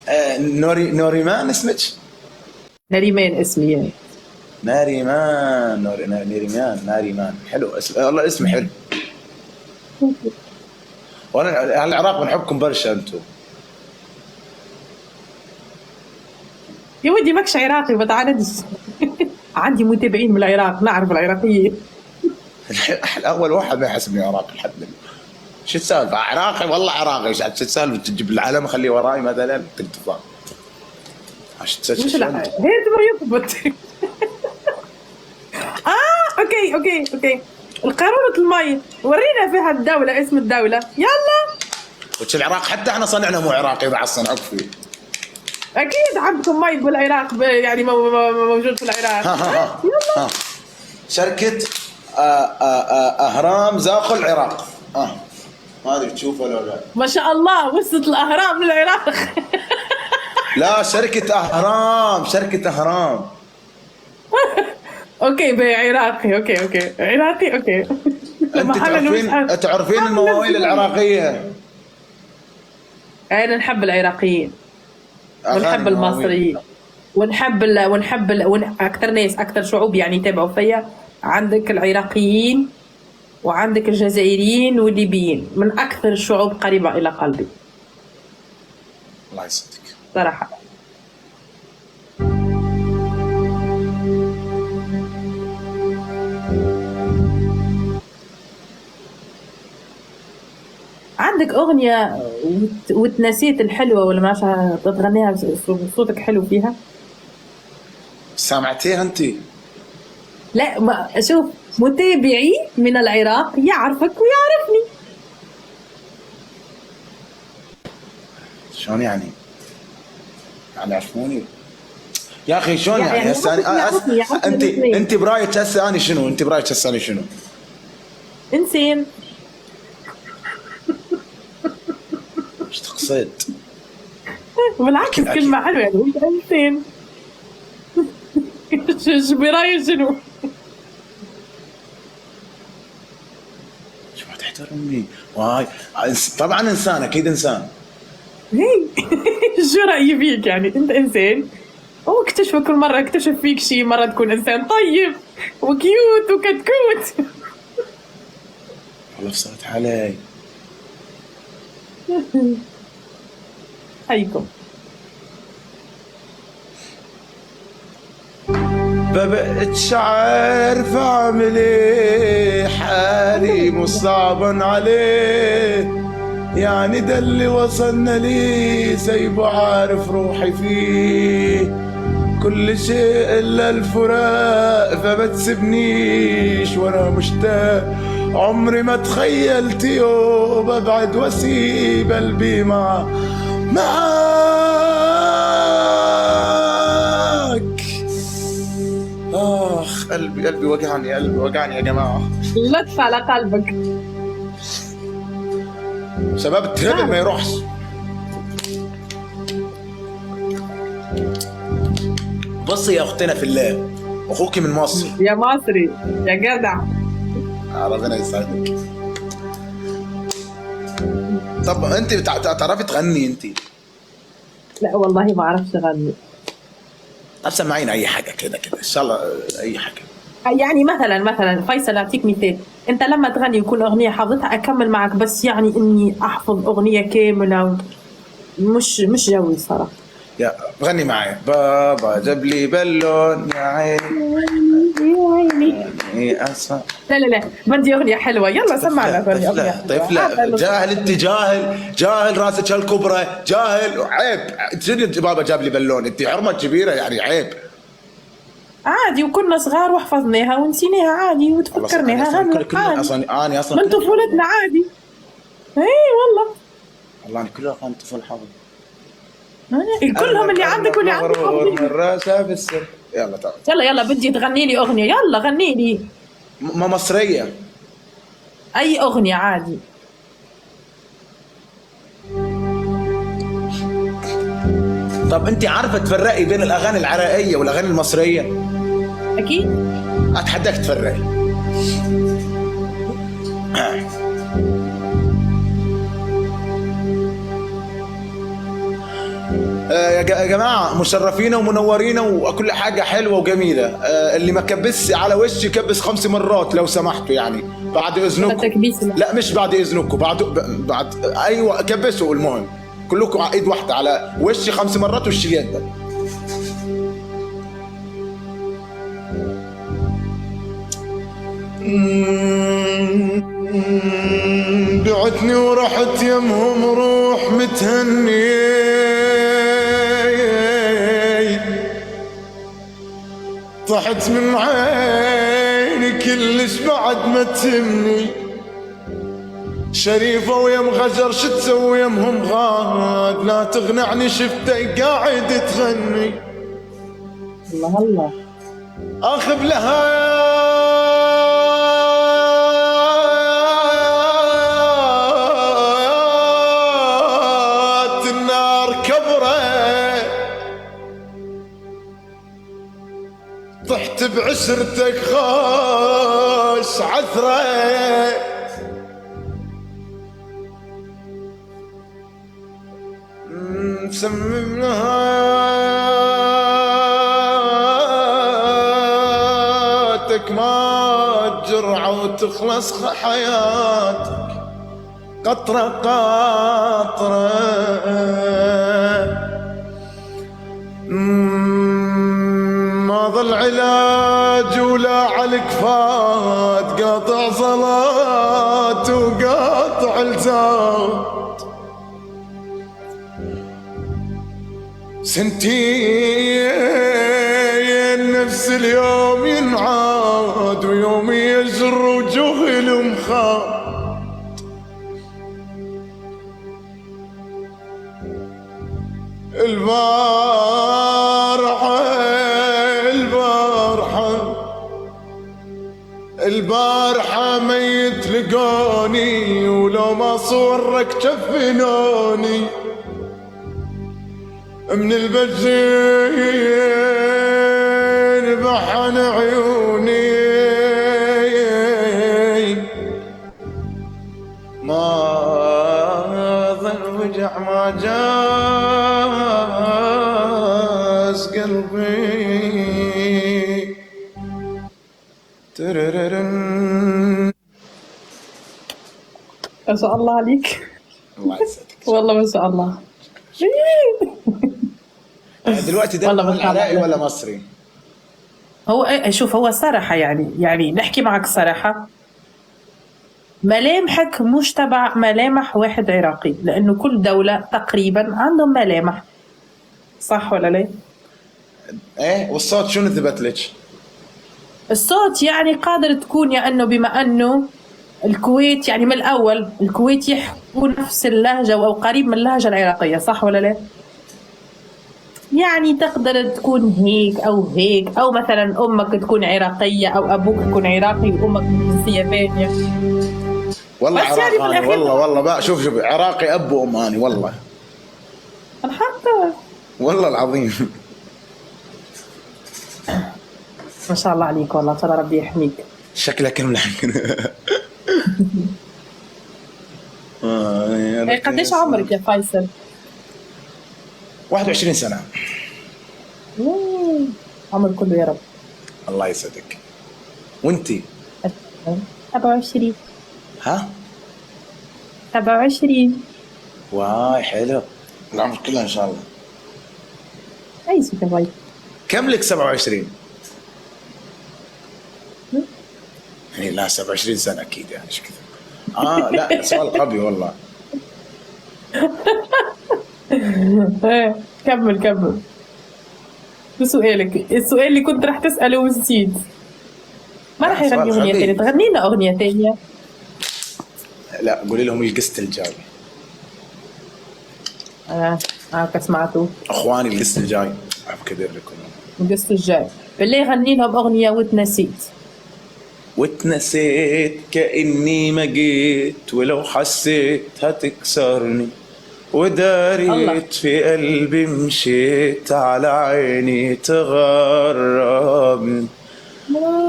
نوريمان اسمك؟ نريمان اسمي يعني. ناريمان ناريمان حلو اسم، والله اسم حلو. وانا العراق بنحبكم برشا انتم. يا ودي ماكش عراقي ما تعاندش. عندي متابعين من العراق، نعرف العراقيين. اول واحد ما يحسبني عراقي لحد اليوم. شو السالفه؟ عراقي والله عراقي. شو السالفه؟ تجيب العلم خليه وراي مثلا تقطفه. مش لا هي تبغى يضبط. اوكي القارورة المي ورينا فيها الدولة، اسم الدولة يلا. وش العراق حتى احنا صنعنا مو عراقي بعد صنعوك فيه. اكيد عندكم مي بالعراق يعني موجود في العراق. يلا. شركة اهرام زاخو العراق. ما ادري تشوفه ولا لا. ما شاء الله وصلت الاهرام للعراق. لا شركة اهرام. اوكي عراقي اوكي عراقي اوكي. انت تعرفين المواويل العراقية؟ انا نحب العراقيين ونحب المصريين ونحب اكثر ناس اكثر شعوب يعني يتابعوا فيا. عندك العراقيين وعندك الجزائريين والليبيين، من اكثر الشعوب قريبه الى قلبي. الله يسعدك صراحه. عندك أغنية وتنسيت الحلوة ولا ما تغنيها صوتك حلو فيها؟ سامعتيها أنت؟ لا ما شوف، متابعي من العراق يعرفك ويعرفني. شلون يعني؟ يعني يعرفوني؟ يا أخي شلون يعني هسه أنت برايك هسه أنا شنو؟ إنسان. ايش تقصد؟ بالعكس كلمة حلوة يعني انت انسان. شو برايك شنو؟ شو ما تحترمني؟ واي طبعا انسان، اكيد انسان. شو رأيي فيك يعني؟ انت انسان واكتشف كل مرة اكتشف فيك شيء، مرة تكون انسان طيب وكيوت وكتكوت. والله فصلت علي. حيكم. ببقتش عارف اعمل ايه، حالي مصعبا عليه، يعني ده اللي وصلنا ليه، سايبه عارف روحي فيه، كل شيء الا الفراق، فما تسيبنيش وانا مشتاق، عمري ما تخيلت يوم ابعد واسيب قلبي معاك. قلبي وجعني يا جماعة. لطف على قلبك. شباب التربل ما يروحش. بصي يا اختنا في الله، اخوك من مصر. يا مصري يا جدع. ربنا يسعدك. طب انت تعرفي تغني انت؟ لا والله ما اعرفش اغني. طب سمعينا اي حاجه كده ان شاء الله، اي حاجه. يعني مثلا فيصل اعطيك مثال، انت لما تغني يكون اغنيه حافظتها اكمل معك، بس يعني اني احفظ اغنيه كامله مش جوي صراحه. يا غني معي. بابا جاب لي بالون يا عيني يا اسفه. لا بدي اغنيه حلوه، يلا سمعنا اغنيه. طيب لا جاهل انت، جاهل راسك هالكبره، جاهل عيب. شنو بابا جاب لي بالون؟ انت حرمه كبيره يعني، عيب. عادي وكنا صغار وحفظناها ونسيناها عادي وتفكرناها عادي. اصلا من طفولتنا عادي. اي والله انا كل اغاني طفل حافظ كلهم اللي عندك واللي عندك. الراسه بالسر. يلا تعال يلا بدي تغني لي اغنيه، يلا غني لي. مصريه اي اغنيه عادي. طب انت عارفه تفرقي بين الاغاني العراقيه والاغاني المصريه؟ اكيد. اتحداك تفرقي. يا جماعه مشرفين ومنورين وكل حاجه حلوه وجميله. اللي ما كبس على وشي كبس 5 مرات لو سمحتوا، يعني بعد اذنكم. تكبيس لا مش بعد اذنكم، بعد ايوه كبسوا. المهم كلكم ايد واحده على وشي 5 مرات وش اليد. بعتني ورحت يمهم روح متهني، طحت من عيني كلش بعد ما تهمني. شريفة ويم غجر شو تسوي يمهم غاد، لا تغنعني شفتك قاعد تغني. الله الله اخذ لها النار كبره، طحت بعسرتك خاش عثره. مسمم نهايتك ما تجرعه وتخلص حياتك قطرة قطرة. ما ظل علاج ولا عالكفات، قاطع صلاة وقاطع لزات. سنتين نفس اليوم ينعاد، ويوم يجر وجهل مخاط. البارحة ميت لقوني، ولو ما صورك كفنوني. من البجين بحن عيوني، ما ظل وجع ما جاز قلبي. ترررن. ما شاء الله عليك. الله يسعدك. والله ما شاء الله. دلوقتي ده عراقي ولا مصري؟ هو شوف، هو صراحة يعني نحكي معك صراحة، ملامحك مش تبع ملامح واحد عراقي، لأنه كل دولة تقريبا عندهم ملامح، صح ولا لا؟ ايه. والصوت شو نثبت لك؟ الصوت يعني قادر تكون، يعني بما أنه الكويت يعني من الأول الكويت يحكوا نفس اللهجة أو قريب من اللهجة العراقية، صح ولا لا؟ يعني تقدر تكون هيك أو هيك، أو مثلا أمك تكون عراقية أو أبوك يكون عراقي وأمك من جنسية ثانية. والله عراقي يعني والله بقى شوف عراقي أب وأم أني والله. الحمد والله العظيم. ما شاء الله عليك والله، ترى ربي يحميك. شكلك ملحق. قديش عمرك يا فيصل؟ 21 سنة. عمر كله يا رب. الله يسعدك. وانتي؟ 27. ها؟ 27. واي حلو. العمر كله ان شاء الله. اي شيء تبغي. كم لك 27؟ يعني لا 27 سنة اكيد يعني ايش كذا. لا سؤال غبي والله. كمل بسؤالك، السؤال اللي كنت راح تسأله ونسيت. ما راح يغني أغنية ثانية، تغني لنا أغنية ثانية. لا قولي لهم القسط الجاي. سمعتوا اخواني القسط الجاي كبير لكم. القسط الجاي بالله غني لهم أغنية واتنسيت كأني ما جيت، ولو حسيت هتكسرني، وداريت في قلبي مشيت، على عيني تغربني.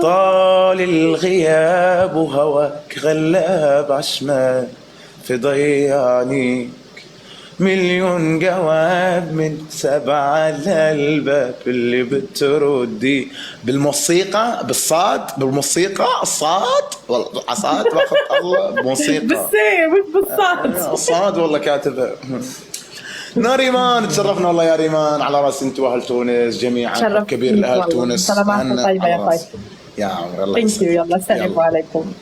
طال الغياب وهواك غلاب عشمان في ضيعنيك، مليون جواب من 7 على الباب اللي بتردي بالموسيقى بالصاد بالموسيقى الصاد والله الصاد باخذ الله موسيقى بالسي مش بالصاد. الصاد والله كاتبها. ريمان تشرفنا والله يا ريمان، على راس انت واهل تونس جميعا، تشرفت كبير فيك لاهل والله. تونس. سلامات أهلنا طيبة على يا راسي. طيب. يا عمر الله ثانك يو، يسلمك. يلا السلام يلا. عليكم.